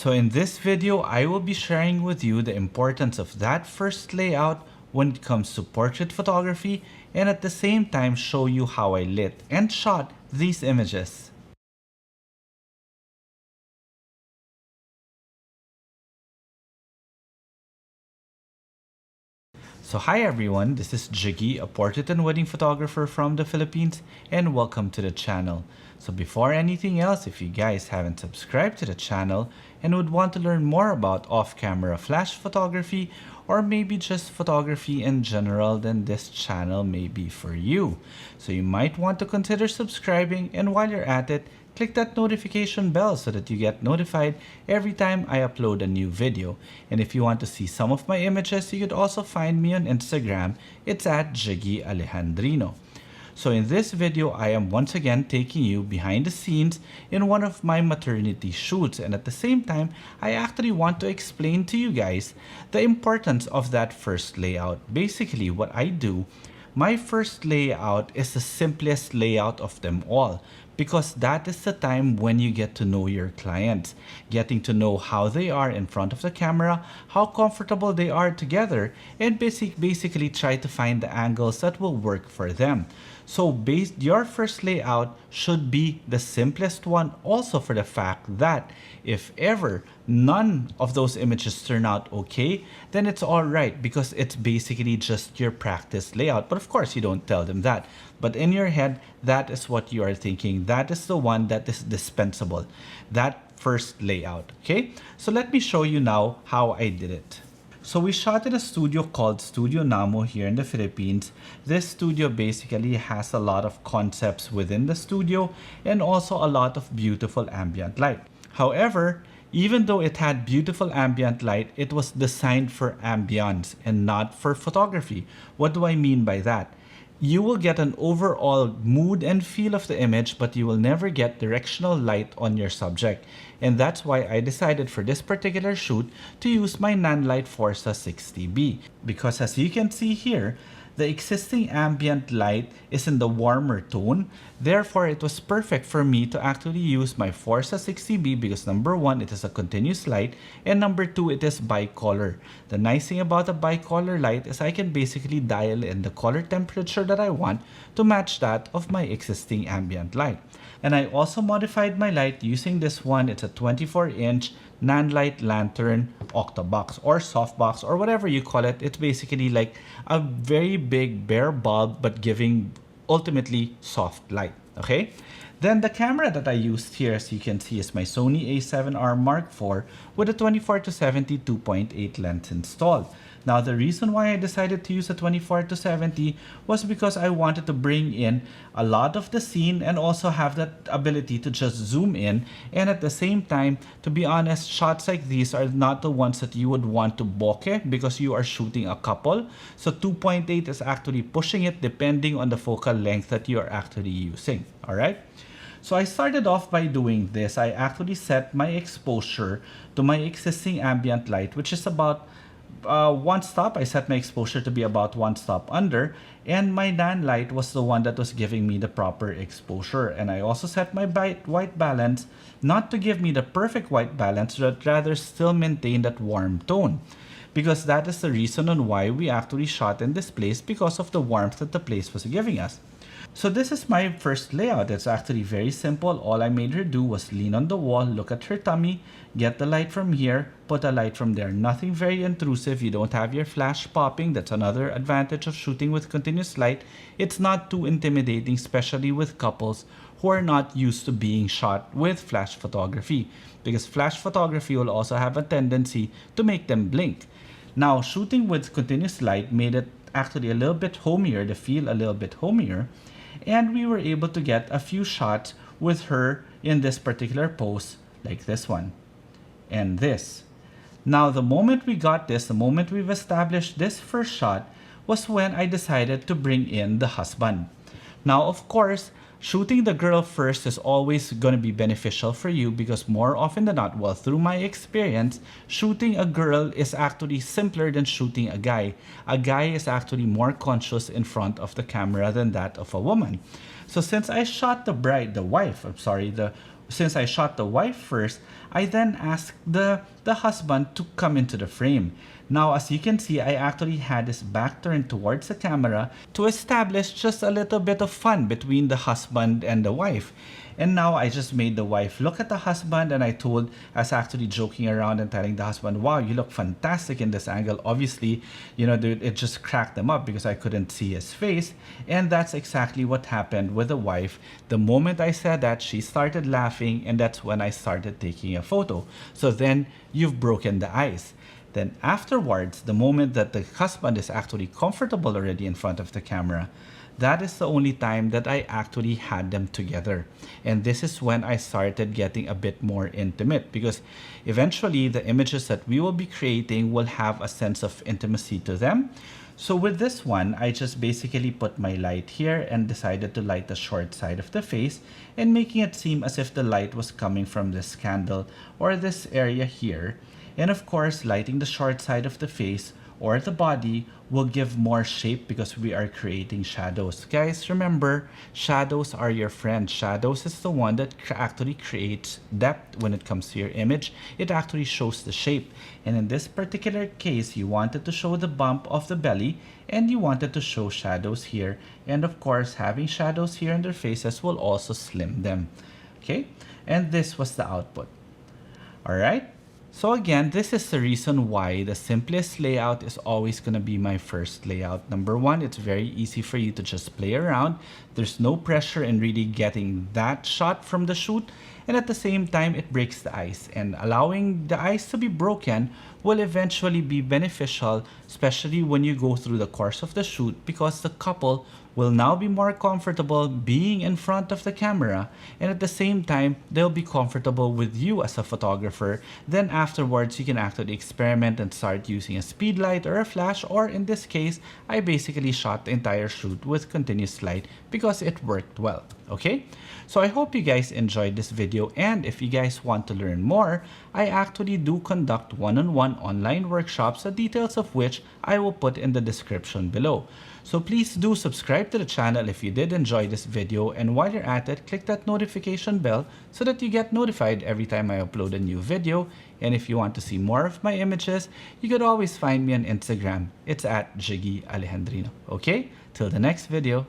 So in this video, I will be sharing with you the importance of that first layout when it comes to portrait photography, and at the same time show you how I lit and shot these images. So hi everyone, this is Jiggie, a portrait and wedding photographer from the Philippines, and welcome to the channel. So before anything else, if you guys haven't subscribed to the channel and would want to learn more about off-camera flash photography or maybe just photography in general, then this channel may be for you. So you might want to consider subscribing, and while you're at it, click that notification bell so that you get notified every time I upload a new video. And if you want to see some of my images, you could also find me on Instagram. It's at Jiggie Alejandrino. So in this video, I am once again taking you behind the scenes in one of my maternity shoots, and at the same time, I actually want to explain to you guys the importance of that first layout. Basically, what I do, my first layout is the simplest layout of them all, because that is the time when you get to know your clients, getting to know how they are in front of the camera, how comfortable they are together, and basically try to find the angles that will work for them. So your first layout should be the simplest one, also for the fact that if ever none of those images turn out okay, then it's all right, because it's basically just your practice layout. But of course, you don't tell them that. But in your head, that is what you are thinking. That is the one that is dispensable, that first layout, okay? So let me show you now how I did it. So we shot in a studio called Studio Namo here in the Philippines. This studio basically has a lot of concepts within the studio and also a lot of beautiful ambient light. However, even though it had beautiful ambient light, it was designed for ambience and not for photography. What do I mean by that? You will get an overall mood and feel of the image, but you will never get directional light on your subject. And that's why I decided for this particular shoot to use my Nanlite Forza 60B. Because as you can see here, the existing ambient light is in the warmer tone. Therefore, it was perfect for me to actually use my Forza 60B because number one, it is a continuous light, and number two, it is bicolor. The nice thing about a bicolor light is I can basically dial in the color temperature that I want to match that of my existing ambient light. And I also modified my light using this one. It's a 24-inch Nanlite lantern octobox or softbox or whatever you call it. It's basically like a very big bare bulb but giving ultimately soft light, okay? Then the camera that I used here, as you can see, is my Sony a7R Mark IV with a 24-70 2.8 lens installed. Now, the reason why I decided to use a 24-70 was because I wanted to bring in a lot of the scene and also have that ability to just zoom in. And at the same time, to be honest, shots like these are not the ones that you would want to bokeh because you are shooting a couple. So 2.8 is actually pushing it depending on the focal length that you are actually using, all right? So I started off by doing this. I actually set my exposure to my existing ambient light, which is about one stop. I set my exposure to be about one stop under, and my Nanlite was the one that was giving me the proper exposure. And I also set my white balance not to give me the perfect white balance, but rather still maintain that warm tone, because that is the reason on why we actually shot in this place, because of the warmth that the place was giving us. So this is my first layout. It's actually very simple. All I made her do was lean on the wall, look at her tummy, get the light from here, put a light from there. Nothing very intrusive. You don't have your flash popping. That's another advantage of shooting with continuous light. It's not too intimidating, especially with couples who are not used to being shot with flash photography, because flash photography will also have a tendency to make them blink. Now, shooting with continuous light made it actually a little bit homier, the feel a little bit homier, and we were able to get a few shots with her in this particular pose, like this one and this. Now, the moment we got this, the moment we've established this first shot, was when I decided to bring in the husband. Now, of course, shooting the girl first is always going to be beneficial for you, because more often than not, well, through my experience, shooting a girl is actually simpler than shooting a guy. A guy is actually more conscious in front of the camera than that of a woman. So since I shot the since I shot the wife first, I then asked the husband to come into the frame. Now, as you can see, I actually had his back turned towards the camera to establish just a little bit of fun between the husband and the wife. And now I just made the wife look at the husband, and I was actually joking around and telling the husband, wow, you look fantastic in this angle. Obviously, you know, dude, it just cracked them up because I couldn't see his face. And that's exactly what happened with the wife. The moment I said that, she started laughing, and that's when I started taking a photo. So then you've broken the ice. Then afterwards, the moment that the husband is actually comfortable already in front of the camera, that is the only time that I actually had them together. And this is when I started getting a bit more intimate, because eventually the images that we will be creating will have a sense of intimacy to them. So with this one, I just basically put my light here and decided to light the short side of the face, and making it seem as if the light was coming from this candle or this area here. And of course, lighting the short side of the face or the body will give more shape because we are creating shadows. Guys, remember, shadows are your friend. Shadows is the one that actually creates depth when it comes to your image. It actually shows the shape. And in this particular case, you wanted to show the bump of the belly, and you wanted to show shadows here. And of course, having shadows here in their faces will also slim them. Okay? And this was the output. All right? So again, this is the reason why the simplest layout is always going to be my first layout. Number one, it's very easy for you to just play around. There's no pressure in really getting that shot from the shoot. And at the same time, it breaks the ice. And allowing the ice to be broken will eventually be beneficial, especially when you go through the course of the shoot, because the couple will now be more comfortable being in front of the camera, and at the same time they'll be comfortable with you as a photographer. Then afterwards you can actually experiment and start using a speed light or a flash, or in this case I basically shot the entire shoot with continuous light because it worked well. Okay, so I hope you guys enjoyed this video, and if you guys want to learn more, I actually do conduct one-on-one online workshops, the details of which I will put in the description below. So please do subscribe to the channel if you did enjoy this video, and while you're at it, click that notification bell so that you get notified every time I upload a new video. And if you want to see more of my images, you could always find me on Instagram. It's at Jiggie Alejandrino. Okay, till the next video.